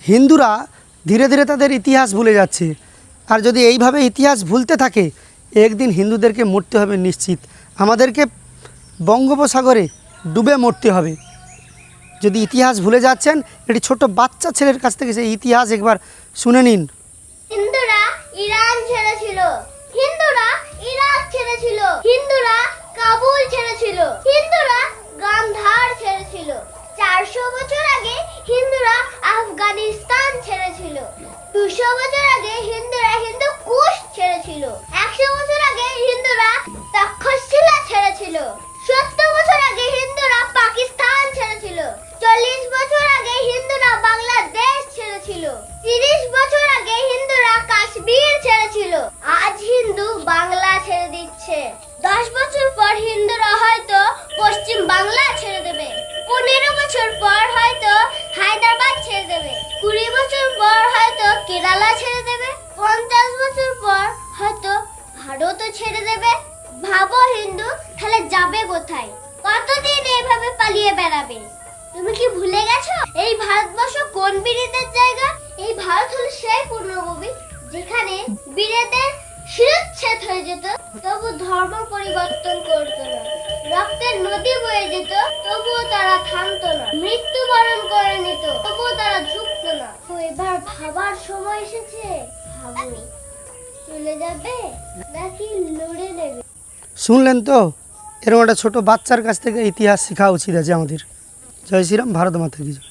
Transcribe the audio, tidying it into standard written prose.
হিন্দুরা ধীরে ধীরে তাদের ইতিহাস ভুলে যাচ্ছে। আর যদি এইভাবে ইতিহাস ভুলতে থাকে, একদিন হিন্দুদেরকে মরতে হবে নিশ্চিত। আমাদেরকে বঙ্গোপসাগরে ডুবে মরতে হবে। যদি ইতিহাস ভুলে যাচ্ছেন, একটি ছোট বাচ্চা ছেলের কাছ থেকে সেই ইতিহাস একবার শুনে নিন। হিন্দুরা ইরান ছেড়েছিল, হিন্দুরা ইরাক ছেড়েছিল, হিন্দুরা কাবুল ছেড়েছিল, হিন্দুরা গান্ধার ছেড়েছিল। 400 বছর আগে হিন্দুরা আফগানিস্তান ছেড়েছিল। 200 বছর আগে হিন্দুরা হিন্দুকুশ ছেড়েছিল। 100 বছর আগে হিন্দুরা তক্ষশিলা ছেড়েছিল। 70 বছর আগে হিন্দুরা পাকিস্তান ছেড়েছিল। 40 বছর আগে হিন্দুরা বাংলাদেশ ছেড়েছিল। 30 বছর আগে হিন্দুরা কাশ্মীর ছেড়েছিল। আজ হিন্দু বাংলা ছেড়ে দিচ্ছে। 10 বছর পর হিন্দুরা হয়তো পশ্চিম বাংলা ছেড়ে দেবে। 15 বছর পর হয়তো হায়দ্রাবাদ ছেড়ে দেবে। 20 বছর পর হয়তো কেরালা ছেড়ে দেবে। 50 বছর পর হয়তো ভারতও ছেড়ে দেবে। ভাবো হিন্দু তাহলে যাবে কোথায়? কতদিন এইভাবে পালিয়ে বেড়াবে? তুমি কি ভুলে গেছো এই ভারতবর্ষ কোন বীরেদের জায়গা? এই ভারত হলো সেই পূর্ণভূমি যেখানে বীরেদের শিরচ্ছেদ হয়ে যেত, তবু ধর্ম পরিবর্তন করতো না। রক্তের নদী বয়ে যেত, তবুও তারা থামতো না। মৃত্যুবরণ করে নিত, তবুও তারা ঝুঁকতো না। তো এবার ভাবার সময় এসেছে। ভাবো, চলে যাবে নাকি লড়ে নেবে? শুনলেন তো, এরকম একটা ছোট বাচ্চার কাছ থেকে ইতিহাস শেখা উচিত আছে আমাদের। জয় শ্রীরাম, ভারত মাতা কি জয়।